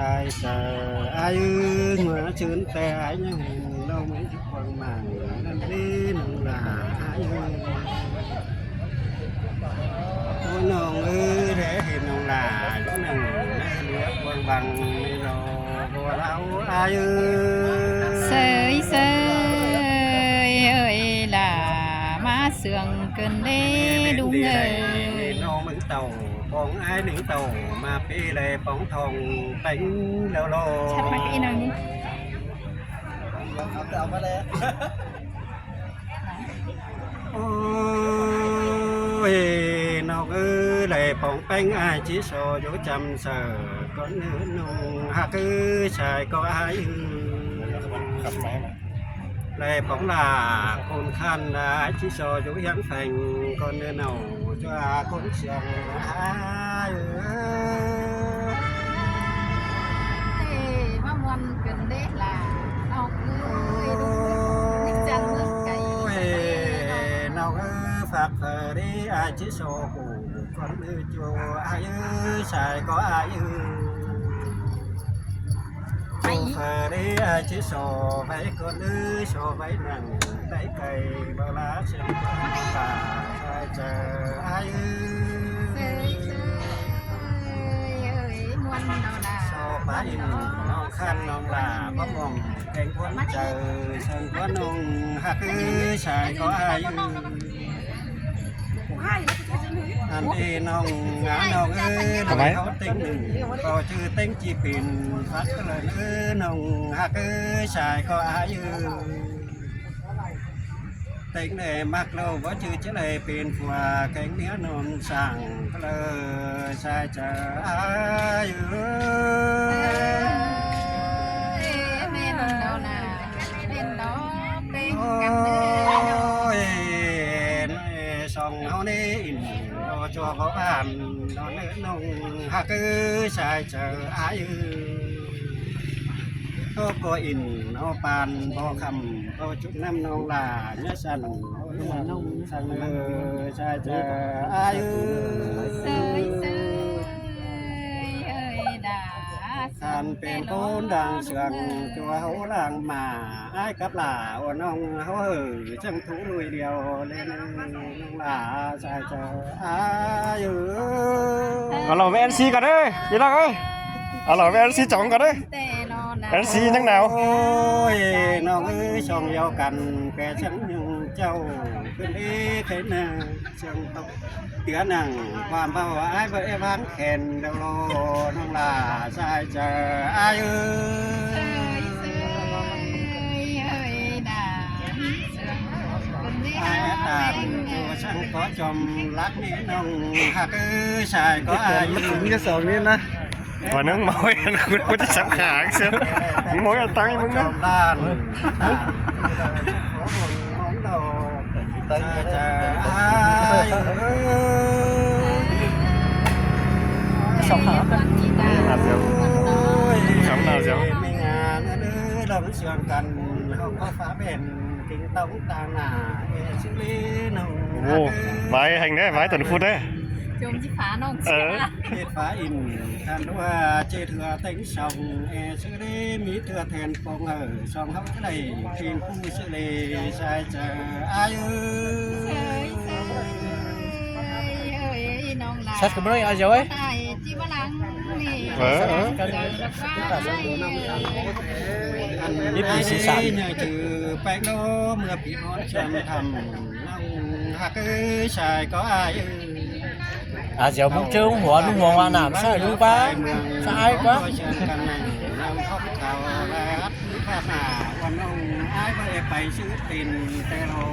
sai chờ ai ư mà chướng tè ai nhá đâu mấy cái quần màng nên đi nông là ai ư ôi nông ư để thì nông là chỗ nông để quần bằng rồi bùa lão ai ư sơi sơi ơi là má sườn cơn đê đúng ơi nó mừng tàu còn ai đứng tàu mà phi lệ bóng thòng đánh leo lô chặt mặt cái nào nhỉ ôi nó cứ lệ bóng bánh ai chỉ so dỗ chăm sờ con nữ nung hạ cứ xài có ai lệ bóng là con khăn ai chỉ so dỗ hiến phành con nữ nào cho con xiềng ai má muôn cơn đê là nó ơi đúng chân nước cày nào phạt phờ đi ai chỉ so cụ con nữ cho ai xài có ai phờ đi ai chỉ so váy con nữ so váy nặng tay cây bao lá trên và ai chờ ai so bãi non khăn non là có mong cánh quân chờ sân có nông hạt cứ xài có ai anh đi nông ngã nông ơi họ tính có chữ tính chỉ pin phát cái lời nông hạt cứ xài có ai tính để mặc lâu có chữ chứ này pin qua cánh mía non sàng cái lời xài chờ ai song nó đi nó cho có bàn nó nữa nông hạ cứ sai chờ ai có có in nó bàn bao khăm có chút năm nông là nhớ sân nông sân sai chờ ai sànเป็นคนดังเสียงจัวเขาหลังมาไอ้กับหล่าว่าน้องเขาเห่อจังทุลุยเดียวเล่นน้องหล่าใช่เจออาอยู่ Alo với NC cả đấy, chị Đăng ơi. Alo với NC chọn cả đấy. NC nhắc nào? โอ้ยน้องเอ้ยช่องเดียวกันแกฉันยังเจ้าเป็นเอ๊ะแค่น่ะเชียงตกเตือหนังความเบาไอ้เบอบ้านแขนเดาโลน้องหล่าใช่เจออายุ ai tàn chùa sang có chồng lát ní nông hạt cứ xài có ai cũng như sầu nên á Và nước mối anh cũng có sắp khả xíu. Mối anh tăng với chồng đàn món đồ ai sầu hả Sống nào giống mình đưa đồng sườn cần không có phá bền kinh tống ta nà xử lý nông Ồ, vái hành đấy, vái tuần phút đấy. chôm chỉ phá nông chết phá in than đua chết thừa tính sông xử lý mỹ thừa thèn phong ở sông hóc cái này tìm khu xử lý sai chờ ai sát cái mới ai rồi chỉ có lăng ít bị xì xả nhờ trừ bánh đô mưa bị nón chân thầm nông hạt cứ xài có ai à giờ muốn chơi uống hoa đúng ngon nào sao đúng quá sai quá nông khóc thảo là phát mà còn nông ai có thể phải giữ tiền tê lô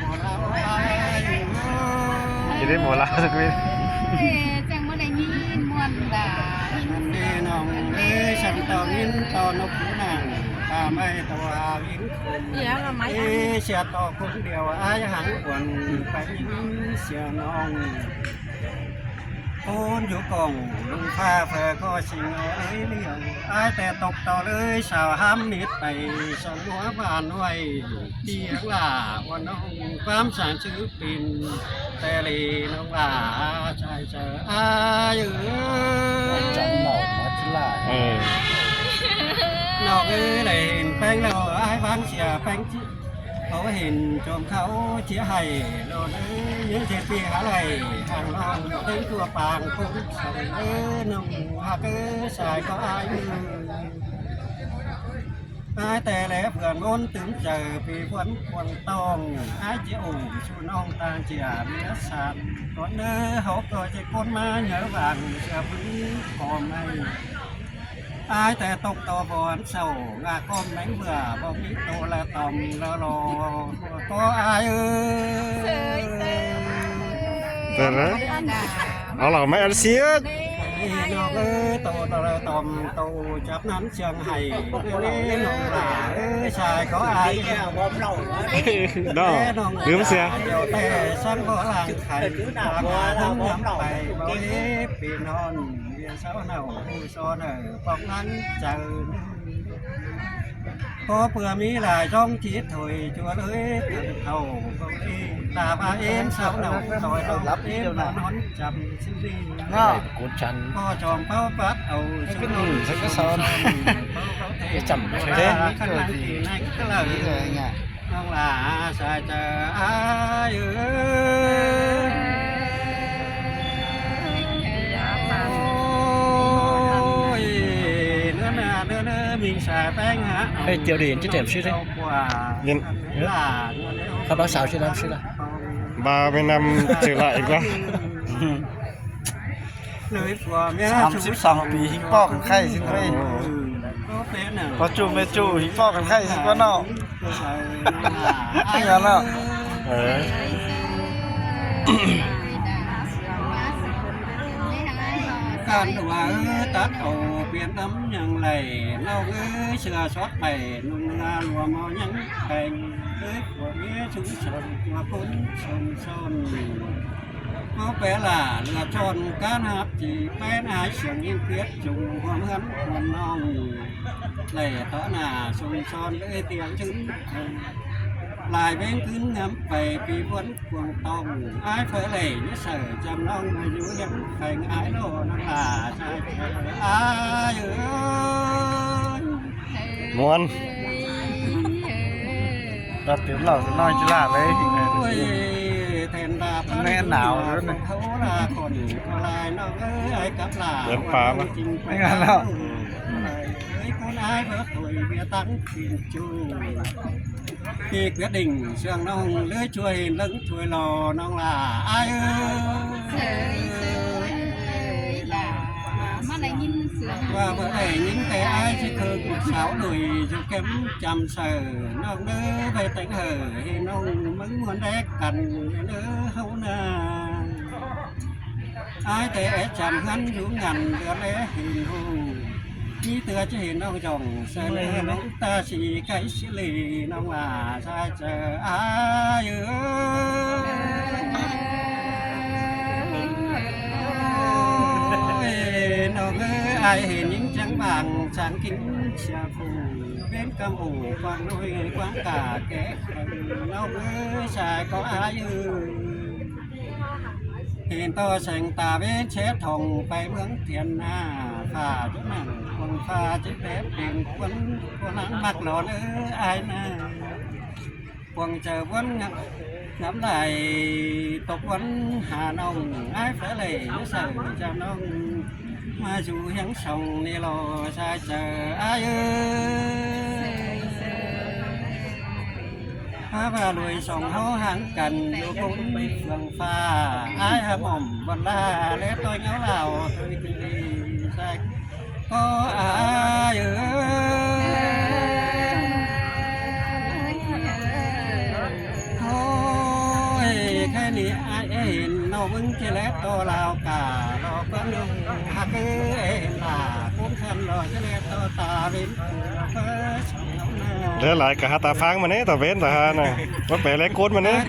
mùa lao ai Chị đến mùa lá rồi quý. chẳng có đây nhìn muôn là đi nông ê sang tàu in tàu nộp nàng ta mai tàu hà in ê xe to cũng điều ai hẳn quần phải xe nông ônอยู่กองลุงฟ้าเพื่อก็สิงเอ้ยเลี้ยงไอ้แต่ตกต่อเลยสาวห้ามมิดไปสองหัวบ้านไว้เตียงล่าวันน้องความสารชื่อปินแต่ลีน้องล่าชายเจออายุ chẳng nổi mà chứ là น้องเอ้ยได้เห็นแป้งแล้วไอ้บางเสียแป้งเขาเห็นจอมเขาเชียให้โดนเอ้ยยืนเทียบปีอะไรห่างน้องถึงตัวปางคุ้มส่งเอ้ยน้องหักเอ้ยสายก็อายมืออายแต่แล้วเพื่อนง้นถึงเจอปีควันควงตองอายเจ้าชูน้องตาเจียเมียสัตว์ก่อนเนื้อเขาก็จะคนมาเหนือหวังเชื่อพื้นก่อนไม่อายแต่ตกต่อบอนเศร้างาก้มแมงเบื่อบ่มีโตละตอมละรอก็อายเอ้ย เดี๋ยวนะเอาเหล่าไม่อันเสีย น้องเอ้ยโตตะตอมโตจับน้ำเชียงไห้เดี๋ยวนี้น้องหลาเอ้ยชายก็อายแก้วบ่เล่า ดอกลืมเสีย เดี๋ยวแต่ฉันก็ลางไข่ตามหาน้ำน้ำไปบ่เอ๊ะปีนอนเรียนเช้าเน่าผู้ซอเนอปอกนั้นเจอพอเผื่อมีหลายช่องจิตถอยจัวเลยตึงเท่าก็เอ๊ะตาบาเอ็นเช้าเน่าต่อยเรารับเอ็นมานอนจำสิ่งดี กูฉัน พ่อจอมเป้าปัดเอาชุดนอนชุดซ้อน จำไม่ ข้าง ได้ หลังข้างหลังที่นั่นก็เลยน้องหลาสายจะอายเอ้ยโอ้ยเนื้อหน้าเนื้อมีสายแป้งฮะ เฮ้ยเดี๋ยวเดี๋ยวจะเจ็บชื่อได้ ยิน หลา เขาบอกสาวชื่อน้ำชื่อละ บาไปนำจือละอีกวะ เลยผัวเมีย 32 ปีหิงปอกกันไข่สิเว้ย ก็เป็นหนึ่ง พอจูเมจูหิงปอกกันไข่สิก็เนาะงั้นเนาะ เออ การว่าตัดเอาเปลี่ยนน้ำยังไหลเราเอ้ยเสือสดไปนุ่งงานว่าเมายังแต่งเอ้ยผัวเมียชุมชนมาพ้นชนชนเขาแปลล่ะเรือชนการหับจีแป้นหายเสียงยิ่งเพียรจุงหัวเหมือนคนน้องไหลต่อหน้าชนชนเลยเตียงถึงลายเบ้งขึ้นน้ำไปปีพ้นควงตองอายเผยไหลนี่เสือจำน้องมาอยู่ยังแข่งอายโดนน้ำลาชายอายเอ้ย มวน เราเต็มเหล่าสิน้อยจิลาเลยหิงเลย โอ้ยแทนดาบ แม่หนาวแล้วเนี่ย เขาลาคนเขาลายน้องเอ้ยกับลา เดินป่ามา จริงไป ไม่งั้นแล้ว เอ้ยคนอายเบิดtuổi bia tắng tiền chu khi quyết định trường nông lưới chuối lưng chuối lò nông là ai ơi มาได้ยินเสียง ว่าเมื่อไหร่những cái ai chỉ khơi cuộc sáo đùi dù kém chăm sờ nông đỡ về tỉnh hở thì nông mứng muốn đét cành đỡ hấu na aiแต่จำงั้นอยู่งันเดือแลหินหูนี่เตือจะเห็นน้องจงเสนอน้องตาสีไก่สิลีน้องว่าชายเจออายเอ้ยน้องเอ้ยอายเห็นยิ่งจังบางฉันกินเชียฟูเป็นกำอูกวางน้อยกวางกาแก่น้องเอ้ยชายก็อายเอ้ยเห็นตัวแสงตาเว้นเช็ดทองไปเมืองเทียนหน้าฝ่าจุดนั่งคนฝ่าจิตเด็ดเปลี่ยนคนนังมักหลอนอายนะควงเจอวันน้ำไหลตกวันหาน้องอายphảiเลยใส่จำน้องมาอยู่ยังส่งนี่รอชายเจออายพาว่าลุยส่งเขาห่างกันอยู่คงไม่เฟื่องฟ้าอายหาหม่อมบนลาและตัวเหงาเหล่าตัวดีใส่ก็อายโอ้ยแค่นี้อายเห็นน้องมึงที่แล้วตัวเรากาเราก็นุ่งหักเอ็นตาคุ้มคันรอที่แล้วตัวตาเป็นเพื่อชมน้องนา เหลือหลายกะหาตาฟังมาเนี่ยตาเว้นตาหาน่ะว่าแปลแรงโคตรมาเนี่ย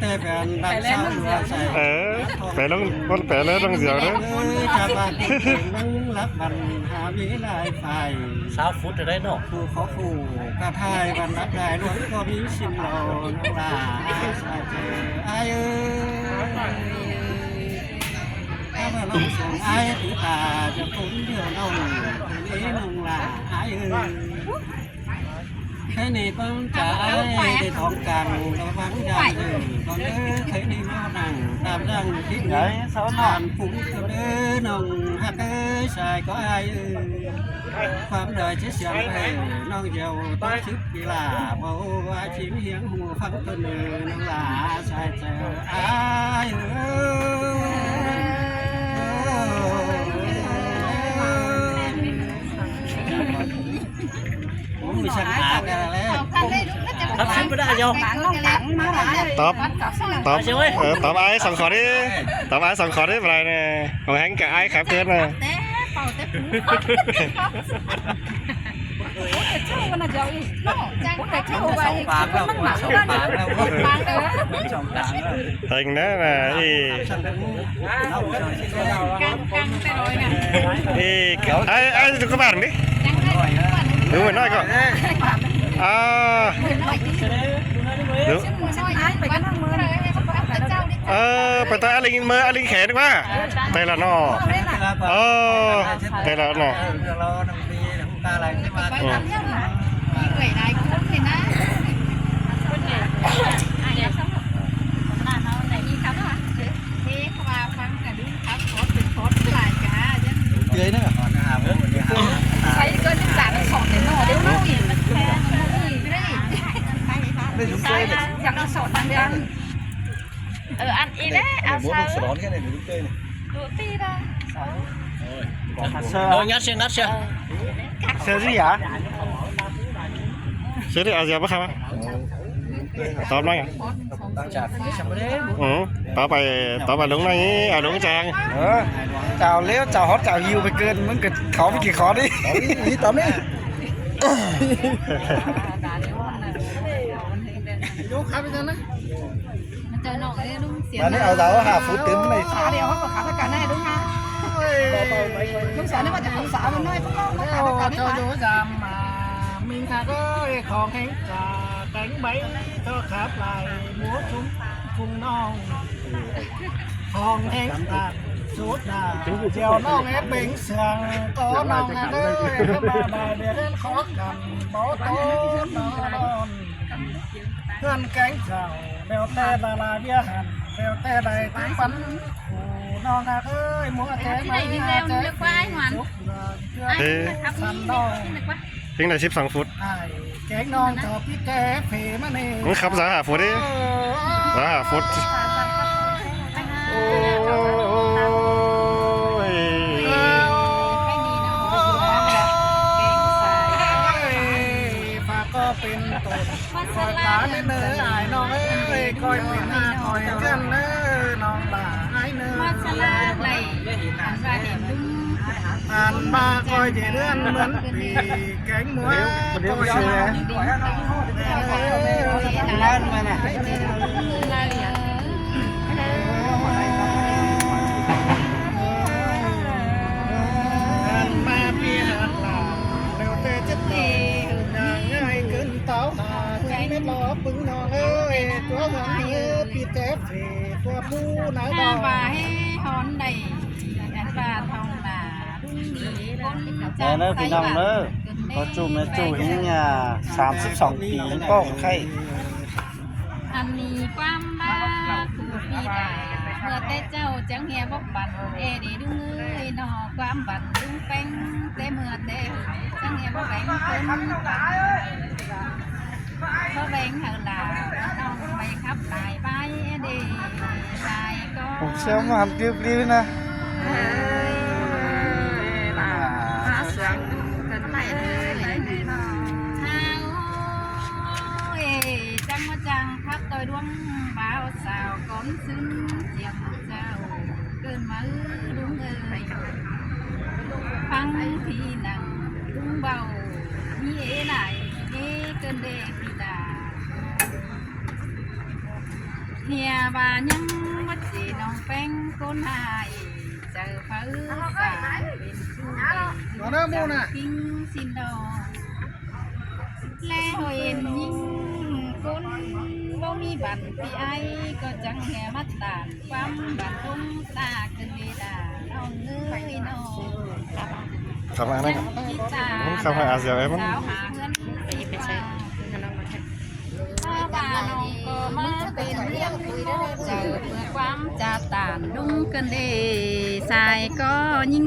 เออแปลแล้วว่าแปลแล้วต้องเสียวเด้อ จะมาเก่งมันรักมันหาวิไลไฟ สาวฟุตจะได้เนาะ ผู้ขอผู้กระทายวันรักได้ล้วนก็มีสินโลนว่าสายเจออายุ ถ้าว่าเราส่งไอ้ถือตาจะคุ้นเดียวน้องคืนนี้น้องลาไอ้แค่นี้ป้องจ่ายได้ท้องกันเราฟังใจตอนเด้อแค่นี้มานั่งตามดังทิ้ง ไหนเสาหน่อ ผ่านฟุ้งเด้อน้องฮักเอ้ยชายก็ไอ้ความđời chết xiang về non dầu tối trước kỳ là bầu và chim hiến hùa phăng tên non là sai chờ ai ôi sang hạ cái này Thật xin bữa đã vô. Top top ai sòng khó đi top ai sòng khó đi vào nè còn hắn cả ai khép kết nè Thành đó là ai có bạn đi đúng rồi nói coi à đúng phải tới Linh mơ Linh khẽ được quá đây là nó đây là nó ta lại cái ba cái người này cũng thì nó thế qua phăng cả đứng khắp phốt lại cả dưới nữa còn hàm thấy cái dạng nó sọt đến nó đến nó gì đấy dạng nó sọt ăn đi ăn ăn đi đấy ăn sao cái này đúng chơi này lụa ti ra Rồi nhát xe. Sơ gì hả? Sơ đi à giờ bắt không á? Tóm nói à? Tóm bài đúng này à đúng trang. Chào léo chào hót chào hiu phải cơn muốn kịch khó với kịch khó đi. Đi tóm đi. vô khá bây giờ nữa trời nọ đấy đúng Mà nếu ở đó hà phú tím này. xả đều hết cả tất cả này đúng không không xả nếu mà chẳng xả mình nói nó khá tất cả đấy mà mà mình khá có còn hay cánh bẫy cho khắp lại múa chúng cùng non còn hay suốt đà chiều non ép bình sườn có non ơi cái bà để đến khó khăn bó tốt non hơn cánh rào bèo tê là bia hàn bèo tê đầy tiếng bắn non ơi múa thế này đi leo nó qua ai hoàn Tiếng này ship 2 phút cái non cho biết cái phê mà nè Nó khắp giá 2 phút đi giá 2 phút và cóเป็นตดคอยตาเนื้อไอ้น้องเอ้ยคอยเป็นหน้าคอยกันเนื้อน้องบ่าไอ้เนื้อ มาสลาไหลหันมาเห็นดุ้ง อ่านมาคอยจะเลื่อนเหมือนปีแกงหมูก็เชื่อ lên mà nèมาพี่หันหลังเร็วเตะจะตีง่ายเกินเต้าหาใจไม่รอปึงน้องเอ้ยตัวหางเอ้ยพี่เตะเฟตัวผู้ไหนบอ ห้า ก บาให้หอนใดอันบาทองหนาดุ้งมีคน Nè nó phi nông nữa có chú mẹ chú hình nhà 32 ปีป้องไข่ อันนี้ความบ้าคือพี่ดาเมื่อแต่เจ้าจังเฮียบอกบันเอดีดุ้งเอ้ยนอความบันดุ้งแป้งแต่เมื่อแต่จังเฮียบอกแบ่งคนเพราะแบ่งเฮาลาน้องไปขับตายไปดีตายก็ ผมเชื่อมาทำคลิปนี้นะ จังพักตัวดวงบ่าวสาวก้อนซึ้งเจียมเจ้าเกินมาดุ้งเอ้ยฟังพี่นั่งดุ้งเบามีเอ๋ไหนเอ๋เกินเด็กพี่ดาเฮียบายังวัดจีน้องแป้งก้นหายเจอฟ้าสายเป็นชู้กิ้งสินดอแล้วเห็นยิ่งคนบ่มีบัตรพี่ไอก็จังแห่มาตามความบัตรตรงตาขึ้นเวลา น้องเอ้ยน้อง คำอะไร จิตา คำอาเซียนไหมมั้ง สาวหาเงินสีไปใช้ถ้าว่าน้องก็มาเป็นเลี้ยงเจอเพื่อความจะตานดุ้งกันเดสายก็ยิ่ง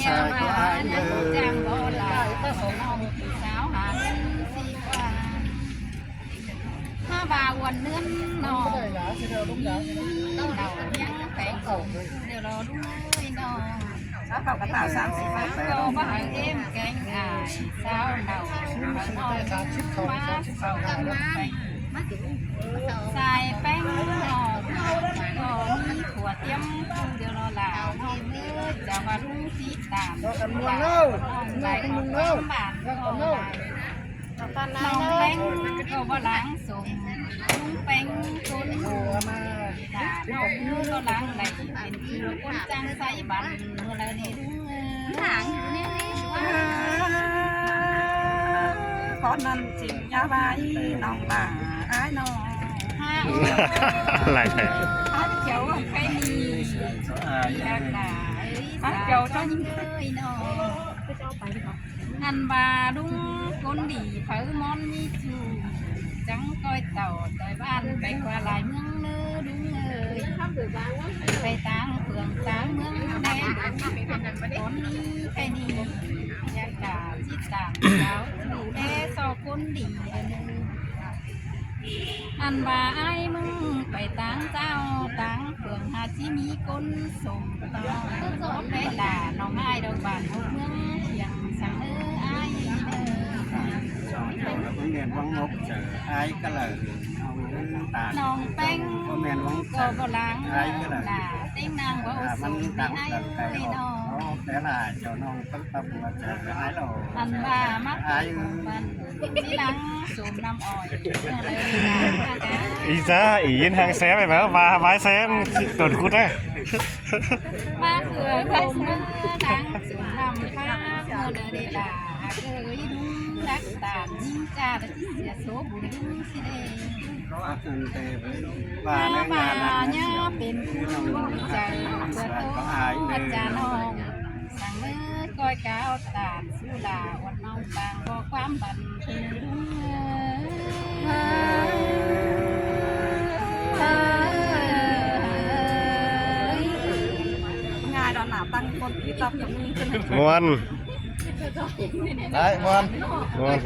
ชายก็อายเด้อ จังบ่หลายก็สน้องสาวหาเงินสีกว่าถ้าว่าวันเนื้อนน้องเรายังแฝงของเดี๋ยวรอด้วยน้องสาวเขากระต่าย30ก็มาให้เอ็มแกงอายสาวเราน้องมาเขากำลังใส่แป้งหอมก็มีถั่วเตรียมเดี๋ยวรอหลาวน้องเอ้ยจะมารุ่งสีตามน้องไหลของบ้านก็ไหลน้องแป้งก็บ่ล้างส่งลุงแป้งคนหัวมาตาน้องมือก็ล้างไหลเป็นคือคนจังใส่บันเมื่อไรนี่ลุงหางอยู่นี่ก่อนนั้นจิงยาบายน้องบ้าอ้ายน้องอะไรแท้ เจ้าใครมีอยากได้เจ้าต้องยิ้มเลยน้องอันบาดุงคนดีเผอมอนมีชูจังก้อยเต่าต่อยบ้านไปกว่าหลายเมืองเนื้อดุงเอ้ยไปต่างเมืองต่างเมืองแดนคนใครดีอยากได้จิตต่างเจ้าถือแด่สอคนดีอันว่าไอ้มึงไปต่างเจ้าต่างเมืองหาที่มีคนส่งต่อไปด่าน้องไอ้ดอกบานเมืองเพียงสั่งไอ้แล้วก็เมียนวังงกเจออายก็เลยเอาตา น้องแป้ง ก็เมียนวัง ก็บ่ล้างด่าเต้งนางว่า มัน ส่ง ดัง ไอ้ กันไกล น้อง แต่ละเจ้าน้องตั้งตั้งมาเจออายเรา อันว่ามักมันที่ล้างสูบน้ำอ้อยเลย อีจ้าอียินทางแซมไปไหมมาไม้แซมโดนคุดนะ มาเผื่อผมทั้งสูบน้ำฟ้าเมื่อเดดาเคยดูรักตามยิ่งจ้าและที่เสียโสบุญสิเด ก็อันเตะไป มา ใน ป่าง านนั้น เนี่ยเป็นผู้ใจเพื่อโตอาจารย์น้องสั่งมือก้อยก้าวตามสุดาวันน้องต่างบอกความบันเทิงงานดอนหนาตั้งคนที่ตับอย่างนี้ มวน đấy ngoan mวน